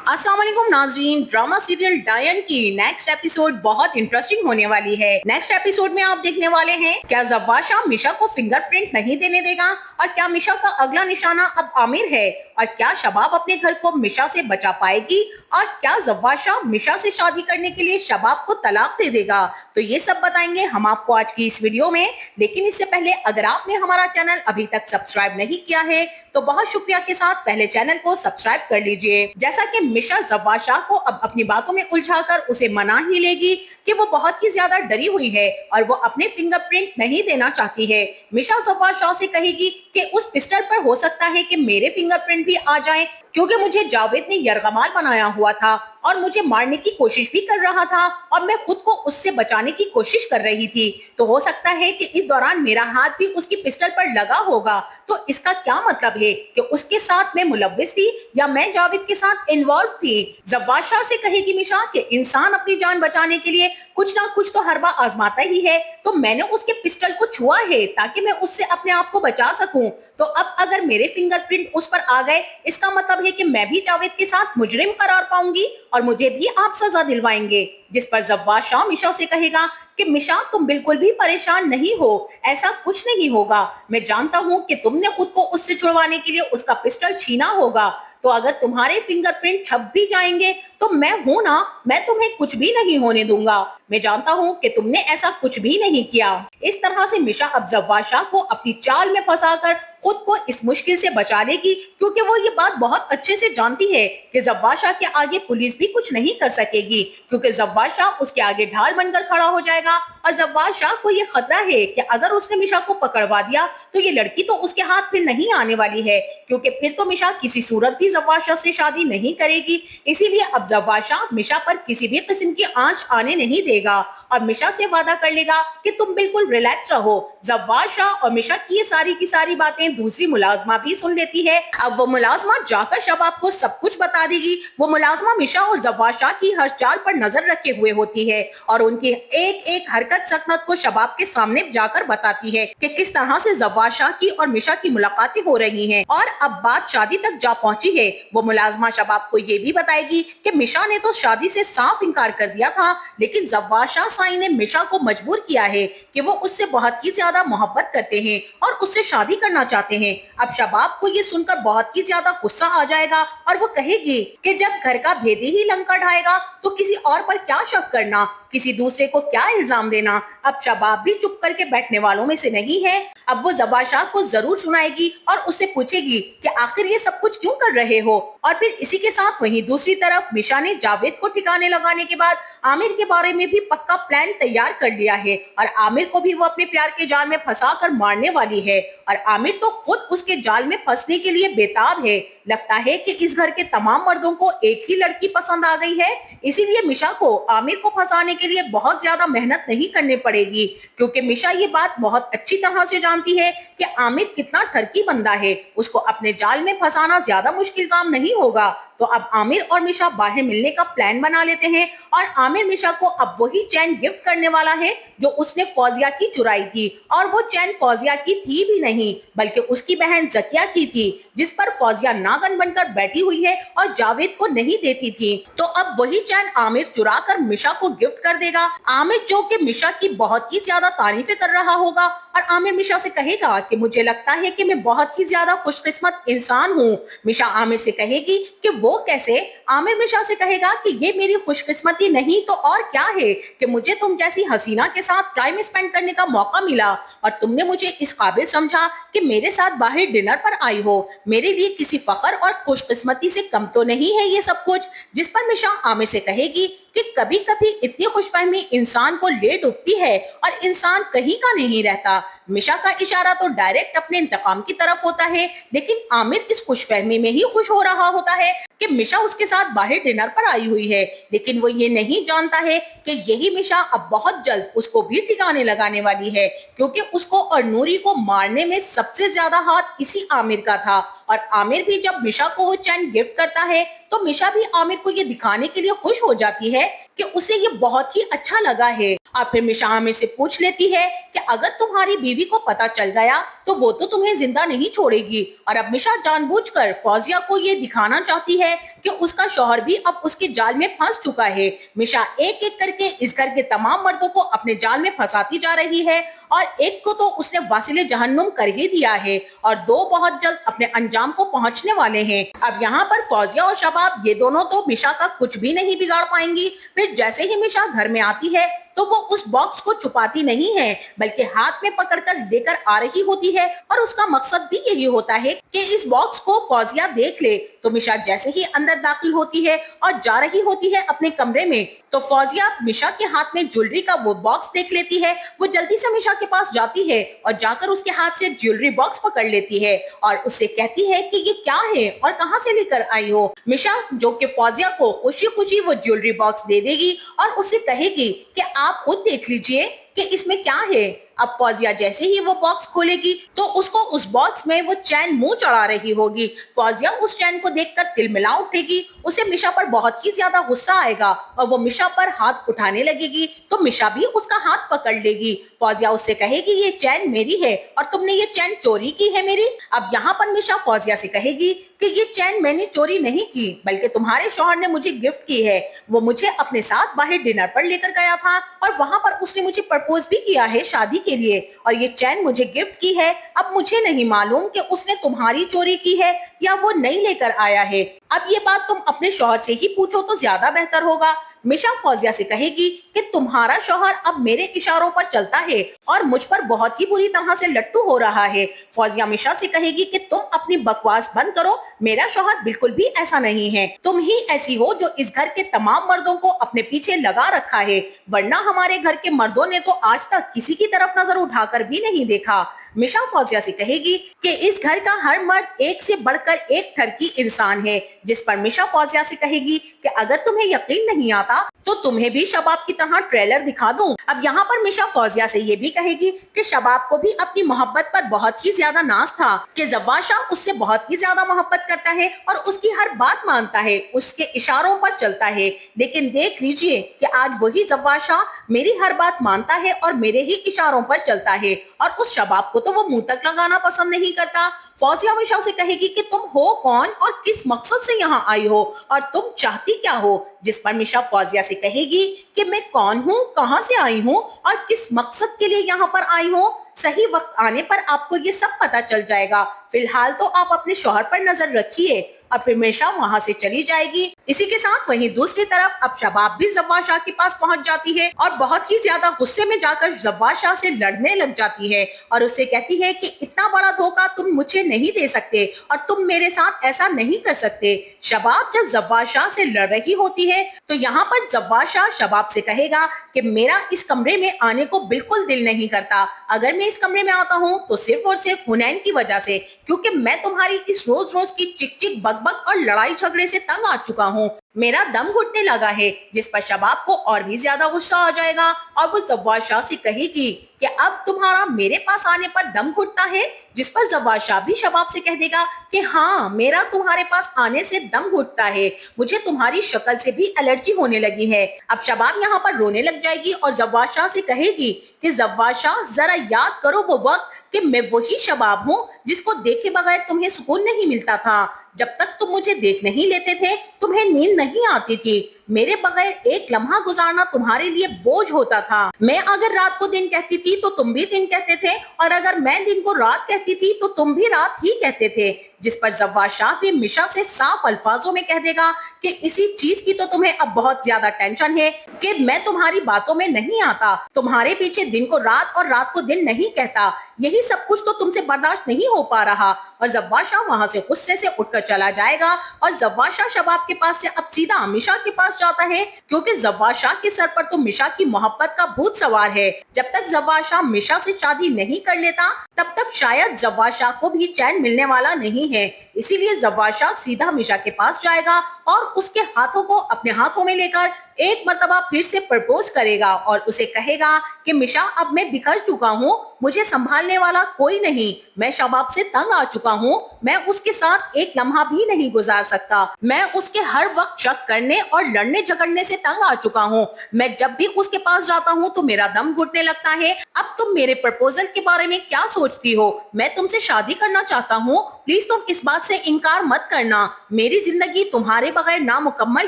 अस्सलाम वालेकुम नाज़रीन, ड्रामा सीरियल डायन की नेक्स्ट एपिसोड बहुत इंटरेस्टिंग होने वाली है। नेक्स्ट एपिसोड में आप देखने वाले हैं क्या ज़वाशा मिशा को फिंगरप्रिंट नहीं देने देगा और क्या मिशा का अगला निशाना अब आमिर है और क्या शबाब अपने घर को मिशा से बचा पाएगी और क्या ज़वाशा मिशा से शादी करने के लिए शबाब को तलाक दे देगा। तो ये सब बताएंगे हम आपको आज की इस वीडियो में। लेकिन इससे पहले अगर आपने हमारा चैनल अभी तक सब्सक्राइब नहीं किया है तो बहुत शुक्रिया के साथ पहले चैनल को सब्सक्राइब कर लीजिए। जैसा कि मिशा ज़वाशा को अब अपनी बातों में उलझाकर उसे मना ही लेगी कि वो बहुत ही ज्यादा डरी हुई है और वो अपने फिंगरप्रिंट नहीं देना चाहती है। मिशा ज़वाशा से कहेगी कि उस पिस्टल पर हो सकता है कि मेरे फिंगरप्रिंट भी आ जाएं क्योंकि मुझे जावेद ने यरगमाल बनाया हुआ था और मुझे मारने की कोशिश भी कर रहा था और मैं खुद को उससे बचाने की कोशिश कर रही थी। तो हो सकता है कि इस दौरान मेरा हाथ भी उसकी पिस्टल पर लगा होगा। तो इसका क्या मतलब है कि उसके साथ मैं मुलव्विस थी या मैं जावेद के साथ इन्वॉल्व थी। ज़वाशा से कहेगी मिशा कि इंसान अपनी जान बचाने के लिए कुछ ना कुछ तो हर बार आजमाता ही है, तो मैंने उसके पिस्टल को छुआ है ताकि मैं उससे अपने आप को बचा सकूं। तो अब अगर मेरे फिंगरप्रिंट उस पर आ गए इसका मतलब है कि मैं भी जावेद के साथ मुजरिम करार पाऊंगी और मुझे भी आप सजा दिलवाएंगे। जिस पर ज़वाशा मिशा से कहेगा कि मिशा तुम बिल्कुल भी परेशान नहीं हो, ऐसा कुछ नहीं होगा। मैं जानता हूँ कि तुमने खुद को उससे छुड़वाने के लिए उसका पिस्टल छीना होगा, तो अगर तुम्हारे फिंगरप्रिंट छप भी जाएंगे तो मैं हूं ना, मैं तुम्हें कुछ भी नहीं होने दूंगा। मैं जानता हूं कि तुमने ऐसा कुछ भी नहीं किया। इस तरह से मिशा अब ज़वाशा को अपनी चाल में फंसाकर खुद को इस मुश्किल से बचा लेगी क्योंकि वो ये बात बहुत अच्छे से जानती है कि ज़वाशा के आगे पुलिस भी कुछ नहीं कर सकेगी क्योंकि ज़वाशा उसके आगे ढाल बनकर खड़ा हो जाएगा और ज़वाशा को ये खतरा है कि अगर उसने मिशा को पकड़वा दिया तो ये लड़की तो उसके हाथ फिर नहीं आने वाली है क्योंकि फिर तो मिशा किसी सूरत भी ज़वाशा से शादी नहीं करेगी। इसीलिए अब ज़वाशा मिशा पर किसी भी किस्म की आंच आने नहीं देगा और मिशा से वादा कर लेगा कि तुम बिल्कुल रिलैक्स रहो। ज़वाशा और मिशा की ये सारी की सारी बातें दूसरी मुलाजमा भी सुन लेती है। अब वो मुलाजमा जाकर शबाब को सब कुछ बता देगी। वो मुलाजमा मिशा और ज़वाशा की हर चाल पर नजर रखे हुए होती है और उनकी एक एक हरकत सकनत को शबाब के सामने जाकर बताती है कि किस तरह से ज़वाशा की और मिशा की मुलाकातें हो रही हैं और अब बात शादी तक जा पहुंची है। वो मुलाजमा शबाब को ये भी बताएगी कि मिशा ने तो शादी से साफ इनकार कर दिया था लेकिन ज़वाशा साई ने मिशा को मजबूर किया है कि वो उससे बहुत ही ज्यादा मोहब्बत करते हैं और उससे शादी करना चाहते हैं। अब शबाब को ये सुनकर बहुत ही ज्यादा गुस्सा आ जाएगा और वो कहेगी कि जब घर का भेदी ही लंका ढाएगा तो किसी और पर क्या शक करना, किसी दूसरे को क्या इल्जाम देना। अब शबाब भी चुप करके बैठने वालों में से नहीं है। अब वो ज़वाशा को जरूर सुनाएगी और उससे पूछेगी कि आखिर ये सब कुछ क्यों कर रहे हो। और फिर इसी के साथ वहीं दूसरी तरफ मिशा ने जावेद को ठिकाने लगाने के बाद आमिर के बारे में भी पक्का प्लान तैयार कर लिया है और आमिर को भी वो अपने प्यार के जाल में फंसा कर मारने वाली है और आमिर तो खुद उसके जाल में फंसने के लिए बेताब है। लगता है कि इस घर के तमाम मर्दों को एक ही लड़की पसंद आ गई है, इसीलिए मिशा को आमिर को फंसाने के लिए बहुत ज्यादा मेहनत नहीं करनी पड़ेगी क्योंकि मिशा ये बात बहुत अच्छी तरह से जानती है कि आमिर कितना ठरकी बंदा है। उसको अपने जाल में फंसाना ज्यादा मुश्किल काम नहीं होगा। तो अब आमिर और मिशा बाहर मिलने का प्लान बना लेते हैं और आमिर मिशा को अब वही चैन गिफ्ट करने वाला है जो उसने फौजिया की चुराई थी और वो चैन फौजिया की थी भी नहीं बल्कि उसकी बहन जकिया की थी जिस पर फौजिया नागन बनकर बैठी हुई है और जावेद को नहीं देती थी। तो अब वही चैन आमिर चुरा कर मिशा को गिफ्ट कर देगा। आमिर जो कि मिशा की बहुत ही ज्यादा तारीफें कर रहा होगा और आमिर मिशा से कहेगा कि मुझे लगता है कि मैं बहुत ही ज्यादा खुशकिस्मत इंसान हूँ। मिशा आमिर से कहेगी कि वो कैसे। आमिर मिशा से कहेगा कि ये मेरी खुशकिस्मती नहीं तो और क्या है कि मुझे तुम जैसी हसीना के साथ टाइम स्पेंड करने का मौका मिला और तुमने मुझे इस काबिल समझा कि मेरे साथ बाहर डिनर पर आई हो। मेरे लिए किसी फख्र और खुशकिस्मती से कम तो नहीं है ये सब कुछ। जिस पर मिशा आमिर से कहेगी कि कभी कभी इतनी खुशफहमी इंसान को ले डूबती है और इंसान कहीं का नहीं रहता। मिशा का इशारा तो डायरेक्ट अपने इंतकाम की तरफ होता है लेकिन आमिर इस खुशफहमी में ही खुश हो रहा होता है कि मिशा उसके साथ बाहर डिनर पर आई हुई है। लेकिन वो ये नहीं जानता है कि यही मिशा अब बहुत जल्द उसको भी ठिकाने लगाने वाली है क्योंकि उसको और नूरी को मारने में सबसे ज्यादा हाथ इसी आमिर का था। और आमिर भी जब मिशा को वो चैन गिफ्ट करता है तो मिशा भी आमिर को ये दिखाने के लिए खुश हो जाती है कि उसे ये बहुत ही अच्छा लगा है। और फिर मिशा आमिर से पूछ लेती है कि अगर तुम्हारी बीवी को पता चल गया तो वो तो तुम्हें जिंदा नहीं छोड़ेगी। और अब मिशा जानबूझकर फौजिया को ये दिखाना चाहती है कि उसका शौहर भी अब उसके जाल में फंस चुका है। मिशा एक एक करके इस घर के तमाम मर्दों को अपने जाल में फंसाती जा रही है और एक को तो उसने वासिले जहन्नुम कर ही दिया है और दो बहुत जल्द अपने अंजाम को पहुंचने वाले हैं। अब यहाँ पर फौजिया और शबाब ये दोनों तो मिशा का कुछ भी नहीं बिगाड़ पाएंगी। फिर जैसे ही मिशा घर में आती है तो वो उस बॉक्स को छुपाती नहीं है बल्कि हाथ में पकड़कर लेकर आ रही होती है और उसका मकसद भी यही होता है कि इस बॉक्स को फौजिया देख ले। तो मिशा जैसे ही अंदर दाखिल होती है और जा रही होती है अपने कमरे में तो फौजिया मिशा के हाथ में ज्वेलरी का वो बॉक्स देख लेती है। वो जल्दी से मिशा के पास जाती है और जाकर उसके हाथ से ज्वेलरी बॉक्स पकड़ लेती है और उससे कहती है कि ये क्या है और कहां से लेकर आई हो। मिशा जो कि फौजिया को खुशी खुशी वो ज्वेलरी बॉक्स दे देगी और उससे कहेगी कि आप खुद देख लीजिए कि इसमें क्या है। अब फौजिया जैसे ही वो बॉक्स खोलेगी तो उसको उस बॉक्स में वो चैन मुंह चढ़ा रही होगी। फौजिया उस चैन को देखकर तिलमिला उठेगी। उसे मिशा पर बहुत ही ज्यादा गुस्सा आएगा और वो मिशा पर हाथ उठाने लगेगी तो मिशा भी उसका हाथ पकड़ लेगी। फौजिया उससे कहेगी ये चैन मेरी है और तुमने ये चैन चोरी की है मेरी। अब यहाँ पर मिशा फौजिया से कहेगी कि ये चैन मैंने चोरी नहीं की बल्कि तुम्हारे शौहर ने मुझे गिफ्ट की है। वो मुझे अपने साथ बाहर डिनर पर लेकर गया था और वहां पर उसने मुझे प्रपोज भी किया है शादी के लिए और ये चैन मुझे गिफ्ट की है। अब मुझे नहीं मालूम कि उसने तुम्हारी चोरी की है या वो नहीं लेकर आया है। अब ये बात तुम अपने शौहर से ही पूछो तो ज्यादा बेहतर होगा। मिशा फौजिया से कहेगी कि तुम्हारा शौहर अब मेरे इशारों पर चलता है और मुझ पर बहुत ही बुरी तरह से लट्टू हो रहा है। फौजिया मिशा से कहेगी कि तुम अपनी बकवास बंद करो, मेरा शौहर बिल्कुल भी ऐसा नहीं है। तुम ही ऐसी हो जो इस घर के तमाम मर्दों को अपने पीछे लगा रखा है, वरना हमारे घर के मर्दों ने तो आज तक किसी की तरफ नजर उठाकर भी नहीं देखा। मिशा फौजिया से कहेगी कि इस घर का हर मर्द एक से बढ़कर एक ठरकी इंसान है, जिस पर मिशा फौजिया से कहेगी कि अगर तुम्हें यकीन नहीं आता तो तुम्हें भी शबाब की तरह ट्रेलर दिखा दूं। अब यहाँ पर मिशा फौजिया से ये भी कहेगी कि शबाब को भी अपनी मोहब्बत पर बहुत ही ज्यादा नाज था कि जवाशा उससे बहुत ही ज्यादा मोहब्बत करता है और उसकी हर बात मानता है, उसके इशारों पर चलता है। लेकिन देख लीजिए कि आज वही जवाशा मेरी हर बात मानता है और मेरे ही इशारों पर चलता है और उस शबाब को तो वो मुंह तक लगाना पसंद नहीं करता। फौजिया मिशा से कहेगी कि तुम हो कौन और किस मकसद से यहाँ आई हो और तुम चाहती क्या हो। जिस पर मिशा फौजिया से कहेगी कि मैं कौन हूँ, कहाँ से आई हूँ और किस मकसद के लिए यहाँ पर आई हूँ। सही वक्त आने पर आपको ये सब पता चल जाएगा। फिलहाल तो आप अपने शौहर पर नजर रखिए। और फिर मिशा वहां से चली जाएगी। इसी के साथ वहीं दूसरी तरफ अब शबाब भी जव्वार शाह के पास पहुंच जाती है और बहुत ही ज्यादा गुस्से में जाकर जव्वार शाह से लड़ने लग जाती है और उससे कहती है कि इतना बड़ा धोखा तुम मुझे नहीं दे सकते और तुम मेरे साथ ऐसा नहीं कर सकते। शबाब जब जव्वार शाह से लड़ रही होती है तो यहाँ पर जव्वार शाह शबाब से कहेगा कि मेरा इस कमरे में आने को बिल्कुल दिल नहीं करता। अगर मैं इस कमरे में आता हूँ तो सिर्फ और सिर्फ हुनैन की वजह से, क्योंकि मैं तुम्हारी इस रोज रोज की चिक चिक बक और लड़ाई झगड़े से तंग आ चुका हूँ। मेरा दम घुटने लगा है। जिस पर शबाब को और भी ज्यादा गुस्सा आ जाएगा और वो जव्वार शाह से कहेगी कि अब तुम्हारा मेरे पास आने पर दम घुटता है। जिस पर जव्वार शाह भी शबाब से कह देगा कि हाँ, मेरा तुम्हारे पास आने से दम घुटता है, मुझे तुम्हारी शक्ल से भी एलर्जी होने लगी है। अब शबाब यहाँ पर रोने लग जाएगी और जव्वार शाह से कहेगी कि जव्वार शाह, जरा याद करो वो वक्त कि मैं वही शबाब हूँ जिसको देखे बगैर तुम्हें सुकून नहीं मिलता था। जब तक तुम मुझे देख नहीं लेते थे तुम्हें नींद नहीं आती थी। मेरे बगैर एक लम्हा गुजारना तुम्हारे लिए बोझ होता था। मैं अगर रात को दिन कहती थी तो तुम भी दिन कहते थे और अगर मैं दिन को रात कहती थी तो तुम भी रात ही कहते थे। जिस पर जव्वार शाह भी मिशा से साफ अल्फाजों में कह देगा कि इसी चीज की तो तुम्हें अब बहुत ज्यादा टेंशन है कि मैं तुम्हारी बातों में नहीं आता, तुम्हारे पीछे दिन को रात और रात को दिन नहीं कहता। यही सब कुछ तो तुमसे बर्दाश्त नहीं हो पा रहा। और जव्वार शाह वहां से गुस्से से उठकर चला जाएगा और जव्वार शाह शबाब के पास से अब सीधा मिशा के पास जाता है, क्योंकि जव्वार शाह के सर पर तो मिशा की मोहब्बत का भूत सवार है। जब तक जव्वार शाह मिशा से शादी नहीं कर लेता तब तक शायद जव्वार शाह को भी चैन मिलने वाला नहीं है। इसीलिए जव्वार शाह सीधा मिशा के पास जाएगा और उसके हाथों को अपने हाथों में लेकर एक मर्तबा फिर से प्रपोज करेगा और उसे कहेगा कि मिशा, अब मैं बिखर चुका हूँ मुझे संभालने वाला कोई नहीं। मैं शबाब से तंग आ चुका हूँ। मैं उसके साथ एक लम्हा भी नहीं गुजार सकता। मैं उसके हर वक्त शक करने और लड़ने झगड़ने से तंग आ चुका हूँ। मैं जब भी उसके पास जाता हूँ तो मेरा दम घुटने लगता है। अब तुम मेरे प्रपोजल के बारे में क्या सोचती हो? मैं तुमसे शादी करना चाहता हूँ। प्लीज तुम इस बात से इनकार मत करना। मेरी जिंदगी तुम्हारे बगैर नामुकम्मल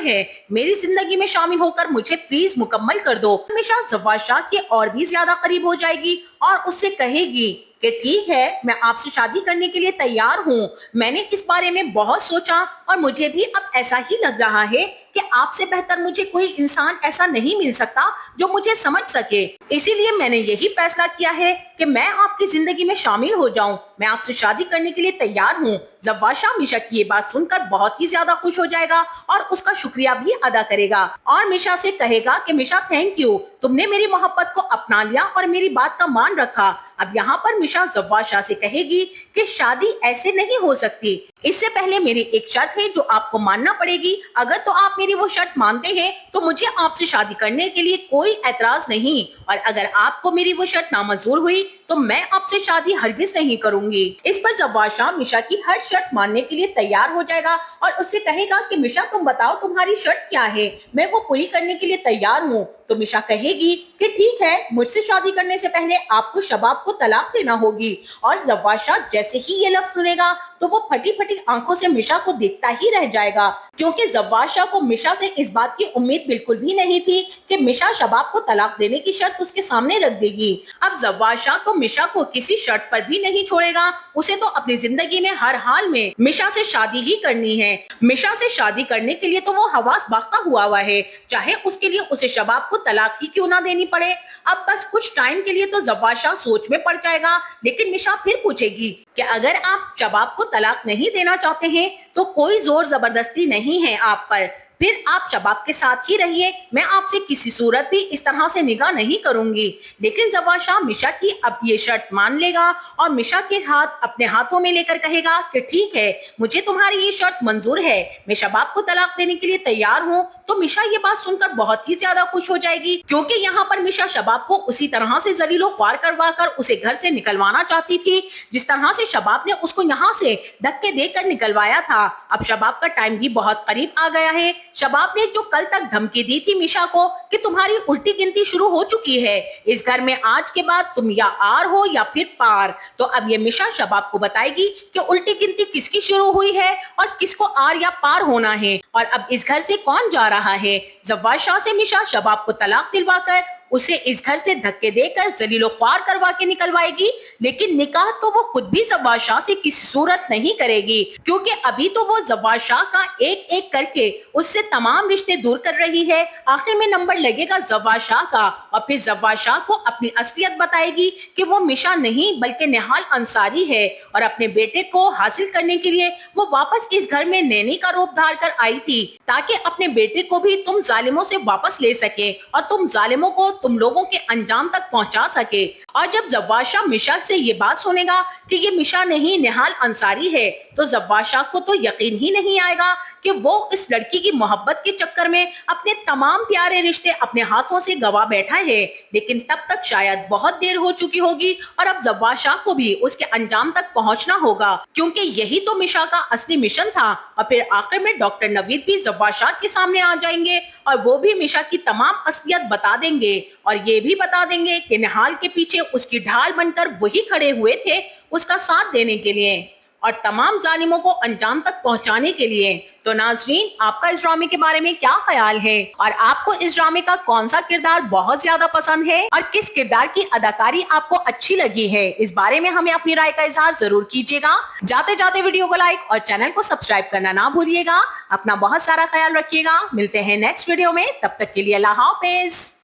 है। मेरी जिंदगी में शामिल होकर मुझे प्लीज मुकम्मल कर दो। हमेशा जवाद शाह के और भी ज्यादा करीब हो जाएगी और उससे कहेगी कि ठीक है, मैं आपसे शादी करने के लिए तैयार हूँ। मैंने इस बारे में बहुत सोचा और मुझे भी अब ऐसा ही लग रहा है कि आपसे बेहतर मुझे कोई इंसान ऐसा नहीं मिल सकता जो मुझे समझ सके। इसीलिए मैंने यही फैसला किया है कि मैं आपकी जिंदगी में शामिल हो जाऊं। मैं आपसे शादी करने के लिए तैयार हूँ। जवाद शाह मिशा की ये बात सुनकर बहुत ही ज्यादा खुश हो जाएगा और उसका शुक्रिया भी अदा करेगा और मिशा से कहेगा कि मिशा थैंक यू, तुमने मेरी मोहब्बत को अपना लिया और मेरी बात का मान रखा। अब यहाँ पर मिशा जवाद शाह से कहेगी कि शादी ऐसे नहीं हो सकती। इससे पहले मेरी एक शर्त है जो आपको मानना पड़ेगी। अगर तो आप मेरी वो शर्त मानते हैं तो मुझे आपसे शादी करने के लिए कोई एतराज नहीं, और अगर आपको मेरी वो शर्त नामंजूर हुई तो मैं आपसे शादी हरगिज नहीं करूंगी। इस पर जवाद शाह मिशा की हर शर्त मानने के लिए तैयार हो जाएगा और उससे कहेगा कि मिशा तुम बताओ तुम्हारी शर्त क्या है, मैं वो पूरी करने के लिए तैयार हूँ। तो मिशा कहेगी कि ठीक है, मुझसे शादी करने से पहले आपको शबाब को तलाक देना होगी। और जवाद शाह जैसे ही ये लफ्ज सुनेगा तो वो फटी फटी आंखों से मिशा को देखता ही रह जाएगा, क्योंकि जवाद शाह को मिशा से इस बात की उम्मीद बिल्कुल भी नहीं थी कि मिशा शबाब को तलाक देने की शर्त उसके सामने रख देगी। अब जवाद शाह तो मिशा को किसी शर्त पर भी नहीं छोड़ेगा। उसे तो अपनी जिंदगी में हर हाल में मिशा से शादी ही करनी है। मिशा से शादी करने के लिए तो वो हवास बाख्ता हुआ है, चाहे उसके लिए उसे शबाब को तलाक ही क्यों ना देनी पड़े। अब बस कुछ टाइम के लिए तो जवाद शाह सोच में पड़ जाएगा, लेकिन मिशा फिर पूछेगी कि अगर आप शबाब को तलाक नहीं देना चाहते हैं तो कोई जोर जबरदस्ती नहीं है आप पर, फिर आप शबाब के साथ ही रहिए। मैं आपसे किसी सूरत भी इस तरह से निगाह नहीं करूंगी। लेकिन जवाद शाह मिशा की अब ये शर्त मान लेगा और मिशा के हाथ अपने हाथों में लेकर कहेगा कि ठीक है, मुझे तुम्हारी ये शर्त मंजूर है, मैं शबाब को तलाक देने के लिए तैयार हूँ। तो मिशा ये बात सुनकर बहुत ही ज्यादा खुश हो जाएगी, क्योंकि यहाँ पर मिशा शबाब को उसी तरह से जलीलो ख्वार करवा कर उसे घर से निकलवाना चाहती थी जिस तरह से शबाब ने उसको यहाँ से धक्के देकर निकलवाया था। अब शबाब का टाइम भी बहुत करीब आ गया है। शबाब ने जो कल तक धमकी दी थी मिशा को कि तुम्हारी उल्टी गिनती शुरू हो चुकी है, इस घर में आज के बाद तुम या आर हो या फिर पार। तो अब ये मिशा शबाब को बताएगी कि उल्टी गिनती किसकी शुरू हुई है और किसको आर या पार होना है और अब इस घर से कौन जा रहा है। जवाद शाह से मिशा शबाब को तलाक दिलवाकर उसे इस घर से धक्के देकर जलीलो ख्वार करवा के निकलवाएगी, लेकिन निकाह तो वो खुद भी जवाद शाह से किसी सूरत नहीं करेगी, क्योंकि अभी तो वो जवाद शाह का एक एक करके उससे तमाम रिश्ते दूर कर रही है। आखिर में नंबर लगेगा जवाद शाह का और फिर जवाद शाह को अपनी असलियत बताएगी कि वो मिशा नहीं बल्कि निहाल अंसारी है और अपने बेटे को हासिल करने के लिए वो वापस इस घर में नैनी का रूप धार कर आई थी, ताकि अपने बेटे को भी तुम जालिमों से वापस ले सके और तुम जालिमों को तुम लोगों के अंजाम तक पहुंचा सके। और जब जवाद शाह मिशा से ये बात सुनेगा कि ये मिशा नहीं निहाल अंसारी है, तो जवाद शाह को तो यकीन ही नहीं आएगा कि वो इस लड़की की मोहब्बत के चक्कर में अपने तमाम प्यारे रिश्ते अपने हाथों से गवा बैठा है। लेकिन तब तक शायद बहुत देर हो चुकी होगी और अब जवाद शाह को भी उसके अंजाम तक पहुंचना होगा, क्योंकि यही तो मिशा का असली मिशन था। और फिर आखिर में डॉक्टर नवीद भी जवाद शाह के सामने आ जाएंगे और वो भी मिशा की तमाम असलियत बता देंगे और ये भी बता देंगे कि निहाल के पीछे उसकी ढाल बनकर वही खड़े हुए थे उसका साथ देने के लिए और तमाम जालिमों को अंजाम तक पहुंचाने के लिए। तो नाजरीन, आपका इस ड्रामे के बारे में क्या ख्याल है और आपको इस ड्रामे का कौन सा किरदार बहुत ज्यादा पसंद है और किस किरदार की अदाकारी आपको अच्छी लगी है, इस बारे में हमें अपनी राय का इजहार जरूर कीजिएगा। जाते जाते वीडियो को लाइक और चैनल को सब्सक्राइब करना ना भूलिएगा। अपना बहुत सारा ख्याल रखिएगा। मिलते हैं नेक्स्ट वीडियो में, तब तक के लिए अल्लाह हाफिज।